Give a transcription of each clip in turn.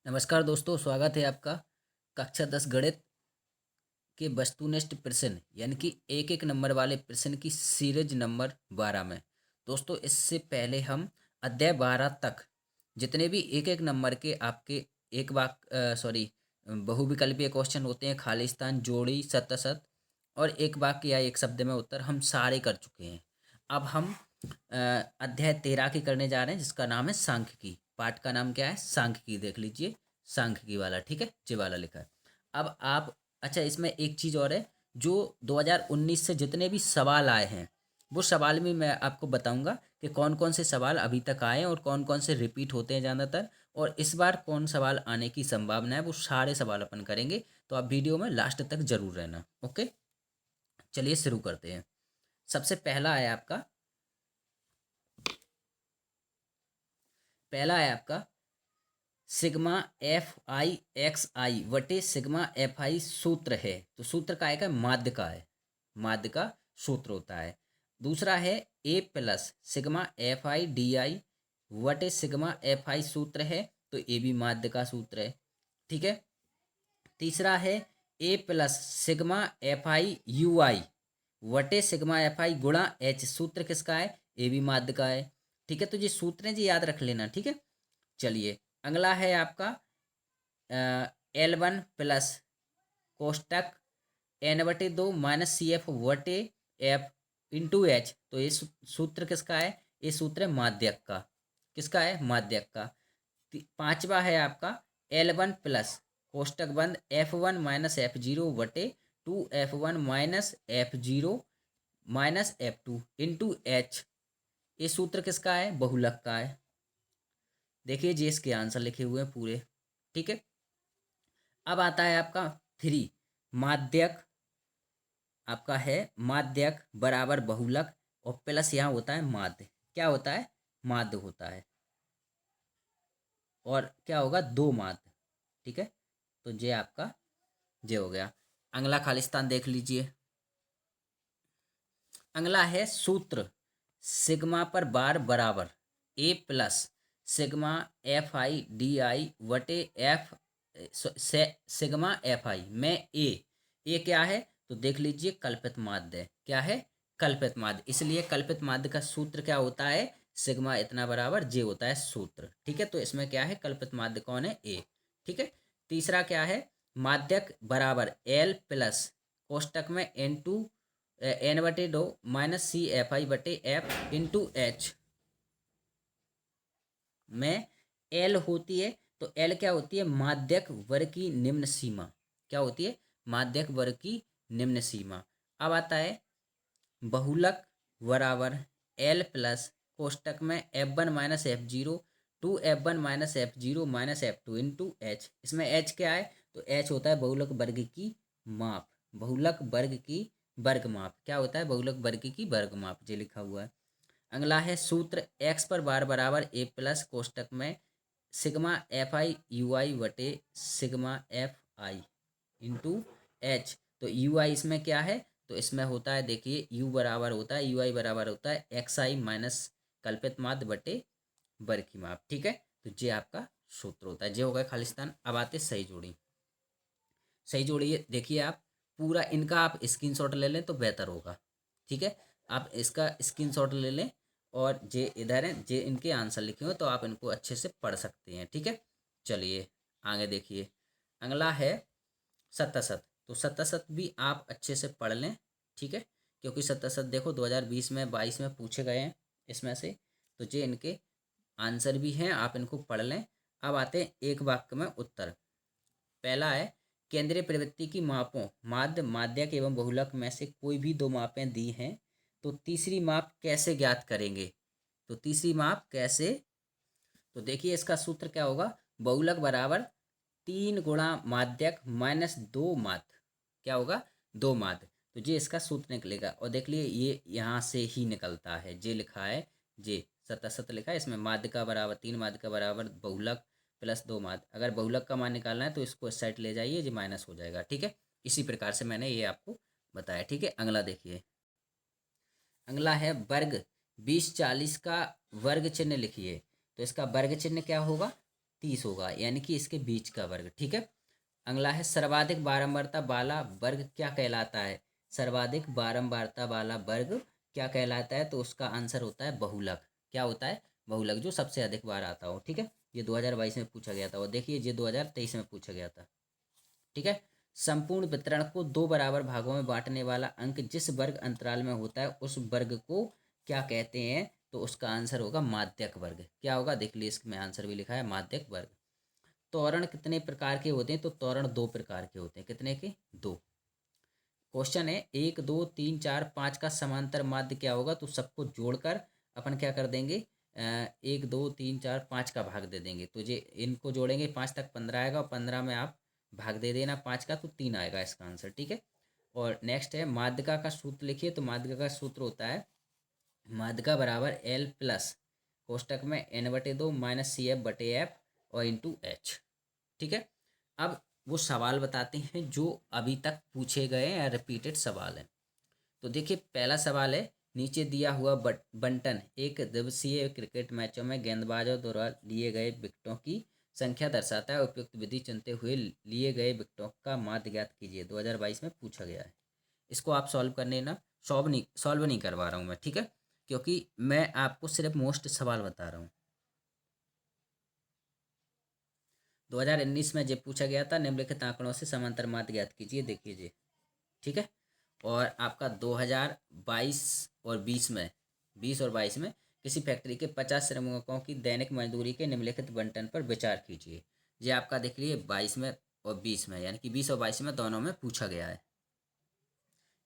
नमस्कार दोस्तों, स्वागत है आपका कक्षा 10 गणित के वस्तुनिष्ठ प्रश्न यानी कि एक एक नंबर वाले प्रश्न की सीरीज नंबर 12 में। दोस्तों, इससे पहले हम अध्याय 12 तक जितने भी एक एक नंबर के आपके एक बहुविकल्पीय क्वेश्चन होते हैं, खाली स्थान, जोड़ी, सतसत और एक वाक्य या एक शब्द में उत्तर, हम सारे कर चुके हैं। अब हम अध्याय 13 की करने जा रहे हैं, जिसका नाम है सांख्यिकी। पाठ का नाम क्या है? सांख्यिकी। देख लीजिए, सांख्यिकी वाला, ठीक है, जे वाला लिखा है। अब आप, अच्छा, इसमें एक चीज़ और है, जो 2019 से जितने भी सवाल आए हैं, वो सवाल में मैं आपको बताऊंगा कि कौन कौन से सवाल अभी तक आए हैं और कौन कौन से रिपीट होते हैं ज़्यादातर, और इस बार कौन सवाल आने की संभावना है, वो सारे सवाल अपन करेंगे। तो आप वीडियो में लास्ट तक जरूर रहना। ओके, चलिए शुरू करते हैं। सबसे पहला है आपका sigma F I X I वटे सिग्मा एफ आई सूत्र है। तो सूत्र का आएगा माध्य का है, माध्य का सूत्र होता है। दूसरा है A plus sigma F I D I वटे सिग्मा एफ आई सूत्र है, तो ए भी माध्य का सूत्र है, ठीक है। तीसरा है A plus sigma F I U I वटे सिग्मा एफ आई गुणा एच, सूत्र किसका है? ए भी माध्य का है, ठीक है। तो ये सूत्र हैं जी, याद रख लेना, ठीक है। चलिए, अगला है आपका L1 प्लस कोष्टक n/2 माइनस सी एफ वटे एफ इंटू एच। तो ये सूत्र किसका है? ये सूत्र है माध्यक का। किसका है? माध्यक का। पांचवा है आपका L1 प्लस कोष्टक बंद F1 माइनस F0 वटे 2F1 minus F0 minus F2 into H. ये सूत्र किसका है? बहुलक का है। देखिए जी, इसके आंसर लिखे हुए हैं पूरे, ठीक है। अब आता है आपका 3 माध्यक। आपका है माध्यक बराबर बहुलक और प्लस यहाँ होता है माध्य। क्या होता है? माध्य होता है। और क्या होगा? दो माध्य, ठीक है। तो ये आपका ये हो गया। अगला खालिस्तान देख लीजिए। अगला है सूत्र सिग्मा पर बार बराबर A plus sigma F I D I वटे एफ सिग्मा एफ आई में ए क्या है? तो देख लीजिए, कल्पित माध्य। क्या है? कल्पित माध्य। इसलिए कल्पित माध्य का सूत्र क्या होता है? सिग्मा इतना बराबर जे होता है सूत्र, ठीक है। तो इसमें क्या है? कल्पित माध्य कौन है? ए, ठीक है। तीसरा क्या है? माध्यक बराबर एल प्लस कोष्टक में n/2 minus C F I बटे एफ इंटू एच में एल होती है। तो एल क्या होती है? माध्यक वर्ग की निम्न सीमा। क्या होती है? माध्यक वर्ग की निम्न सीमा। अब आता है बहुलक बराबर एल प्लस कोष्टक में F1 minus F0 2F1 minus F0 minus F2 into H. इसमें एच क्या है? तो एच होता है बहुलक वर्ग की माप। बहुलक वर्ग की वर्ग माप। क्या होता है? बहुलक वर्ग की वर्ग माप, ये लिखा हुआ है। अगला है सूत्र एक्स पर बार बराबर ए प्लस कोष्टक में sigma F I U I वटे sigma F I into H. तो यू आई इसमें क्या है? तो इसमें होता है, देखिए, यू बराबर होता है, यू आई बराबर होता है एक्स आई माइनस कल्पित माध्य बटे वर्ग की माप, ठीक है। तो ये आपका सूत्र होता है। ये हो गया खालिस्तान। अब आते सही जोड़ी। सही जोड़ी देखिए आप, पूरा इनका आप स्क्रीनशॉट ले लें तो बेहतर होगा, ठीक है। आप इसका स्क्रीनशॉट ले लें और जे इधर हैं, जे इनके आंसर लिखे हुए, तो आप इनको अच्छे से पढ़ सकते हैं, ठीक है। चलिए आगे देखिए। अगला है सत्तासत। तो सत्तासत भी आप अच्छे से पढ़ लें, ठीक है, क्योंकि सत्तासत देखो 2020 में 22 में पूछे गए हैं इसमें से। तो जे इनके आंसर भी हैं, आप इनको पढ़ लें। अब आते हैं एक वाक्य में उत्तर। पहला है केंद्रीय प्रवृत्ति की मापों माध्य माध्यक एवं बहुलक में से कोई भी दो मापें दी हैं, तो तीसरी माप कैसे ज्ञात करेंगे? तो तीसरी माप कैसे? तो देखिए, इसका सूत्र क्या होगा? बहुलक बराबर 3 गुणा माध्यक माइनस 2 माध्य। क्या होगा? 2 माध्य। तो ये इसका सूत्र निकलेगा। और देख लिए, ये यहाँ से ही निकलता है, जे लिखा है, जे सत्तासत लिखा है, इसमें माध्य का बराबर 3 माध्य का बराबर बहुलक प्लस 2 माध्य। अगर बहुलक का मान निकालना है तो इसको इस साइड ले जाइए, ये माइनस हो जाएगा, ठीक है। इसी प्रकार से मैंने ये आपको बताया, ठीक है। अगला देखिए। अगला है वर्ग 20 40 का वर्ग चिन्ह लिखिए। तो इसका वर्ग चिन्ह क्या होगा? 30 होगा, यानी कि इसके बीच का वर्ग। ठीक है। अगला है सर्वाधिक बारंबारता वाला वर्ग क्या कहलाता है। सर्वाधिक बारंबारता वाला वर्ग क्या कहलाता है, तो उसका आंसर होता है बहुलक। क्या होता है, बहुलक, जो सबसे अधिक बार आता हो। ठीक है, ये 2022 में पूछा गया था, और देखिए ये 2023 में पूछा गया था। ठीक है। संपूर्ण वितरण को दो बराबर भागों में बांटने वाला अंक जिस वर्ग अंतराल में होता है उस वर्ग को क्या कहते हैं, तो उसका आंसर होगा माध्यक वर्ग। क्या होगा, देख लीजिए, इसमें आंसर भी लिखा है माध्यक वर्ग। त्वरण कितने प्रकार के होते हैं, तो त्वरण दो प्रकार के होते हैं। कितने के, दो। क्वेश्चन है 1 2 3 4 5 का समांतर माध्य क्या होगा, तो सबको जोड़कर अपन क्या कर देंगे, 1 2 3 4 5 का भाग दे देंगे। तो ये इनको जोड़ेंगे 5 तक 15 आएगा, और 15 में आप भाग दे देना 5 का, तो 3 आएगा इसका आंसर। ठीक है। और नेक्स्ट है माध्यिका का सूत्र लिखिए। तो माध्यिका का सूत्र होता है माध्यिका बराबर L प्लस कोष्टक में n/2 माइनस CF/F और इंटू H। ठीक है। अब वो सवाल बताते हैं जो अभी तक पूछे गए हैं या रिपीटेड सवाल हैं। तो देखिए पहला सवाल है, नीचे दिया हुआ बंटन एक दिवसीय क्रिकेट मैचों में गेंदबाजों द्वारा लिए गए विकेटों की संख्या दर्शाता है। उपयुक्त विधि चुनते हुए लिए गए विकेटों का माध्य ज्ञात कीजिए। 2022 में पूछा गया है। इसको आप सॉल्व करने ना, सॉल्व नहीं करवा रहा हूँ मैं। ठीक है, क्योंकि मैं आपको सिर्फ मोस्ट सवाल बता रहा हूँ। 2019 में जब पूछा गया था, निम्नलिखित आंकड़ों से समांतर माध्य ज्ञात कीजिए। देखिए जी। ठीक है। और आपका 2022 और 20 में किसी फैक्ट्री के 50 श्रमिकों की दैनिक मजदूरी के निम्नलिखित बंटन पर विचार कीजिए। ये आपका देख लीजिए 22 में और 20 में, यानी कि 20 और 22 में दोनों में पूछा गया है।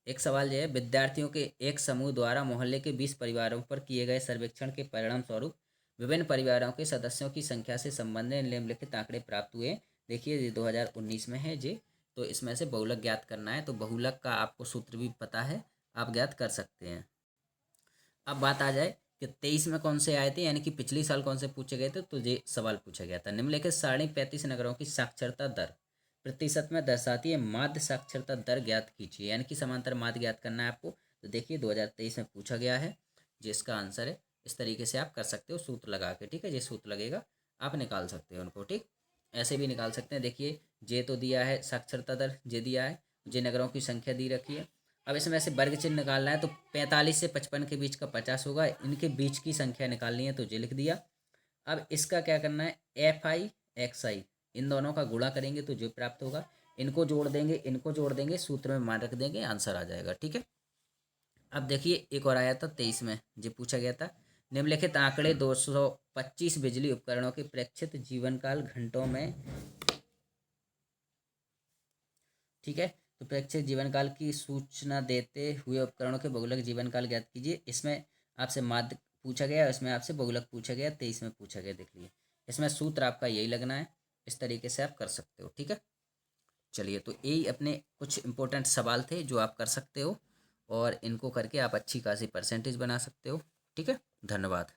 एक सवाल ये है, विद्यार्थियों के एक समूह द्वारा मोहल्ले के 20 परिवारों पर किए गए सर्वेक्षण के परिणाम स्वरूप विभिन्न परिवारों के सदस्यों की संख्या से संबंधित निम्नलिखित आंकड़े प्राप्त हुए। देखिए ये 2019 में है जी। तो इसमें से बहुलक ज्ञात करना है, तो बहुलक का आपको सूत्र भी पता है, आप ज्ञात कर सकते हैं। अब बात आ जाए कि 23 में कौन से आए थे, यानी कि पिछले साल कौन से पूछे गए थे। तो ये सवाल पूछा गया था, निम्नलिखित सारणी 35 नगरों की साक्षरता दर प्रतिशत में दर्शाती है, माध्य साक्षरता दर ज्ञात कीजिए। यानी कि समांतर माध्य ज्ञात करना है आपको। तो देखिए 2023 में पूछा गया है, जिसका आंसर है। इस तरीके से आप कर सकते हो सूत्र लगा के। ठीक है, ये सूत्र लगेगा, आप निकाल सकते हो उनको। ठीक, ऐसे भी निकाल सकते हैं। देखिए जे तो दिया है साक्षरता दर, जे दिया है, जे नगरों की संख्या दी रखी है। अब इसमें से वर्ग चिन्ह निकालना है, तो 45 से 55 के बीच का 50 होगा, इनके बीच की संख्या निकालनी है, तो जे लिख दिया। अब इसका क्या करना है, FI XI इन दोनों का गुणा करेंगे तो जो प्राप्त होगा, इनको जोड़ देंगे, इनको जोड़ देंगे, सूत्र में मान रख देंगे, आंसर आ जाएगा। ठीक है। अब देखिए एक और आया था 23 में, जो पूछा गया था, निम्नलिखित आंकड़े 225 बिजली उपकरणों के प्रेक्षित जीवनकाल घंटों में। ठीक है, तो प्रेक्षित जीवनकाल की सूचना देते हुए उपकरणों के बहुलक जीवनकाल ज्ञात कीजिए। इसमें आपसे माध्य पूछा गया, इसमें आपसे बहुलक पूछा गया, 23 में पूछा गया। देख लीजिए इसमें सूत्र आपका यही लगना है, इस तरीके से आप कर सकते हो। ठीक है, चलिए, तो यही अपने कुछ इंपॉर्टेंट सवाल थे जो आप कर सकते हो, और इनको करके आप अच्छी खासी परसेंटेज बना सकते हो। ठीक है, धन्यवाद।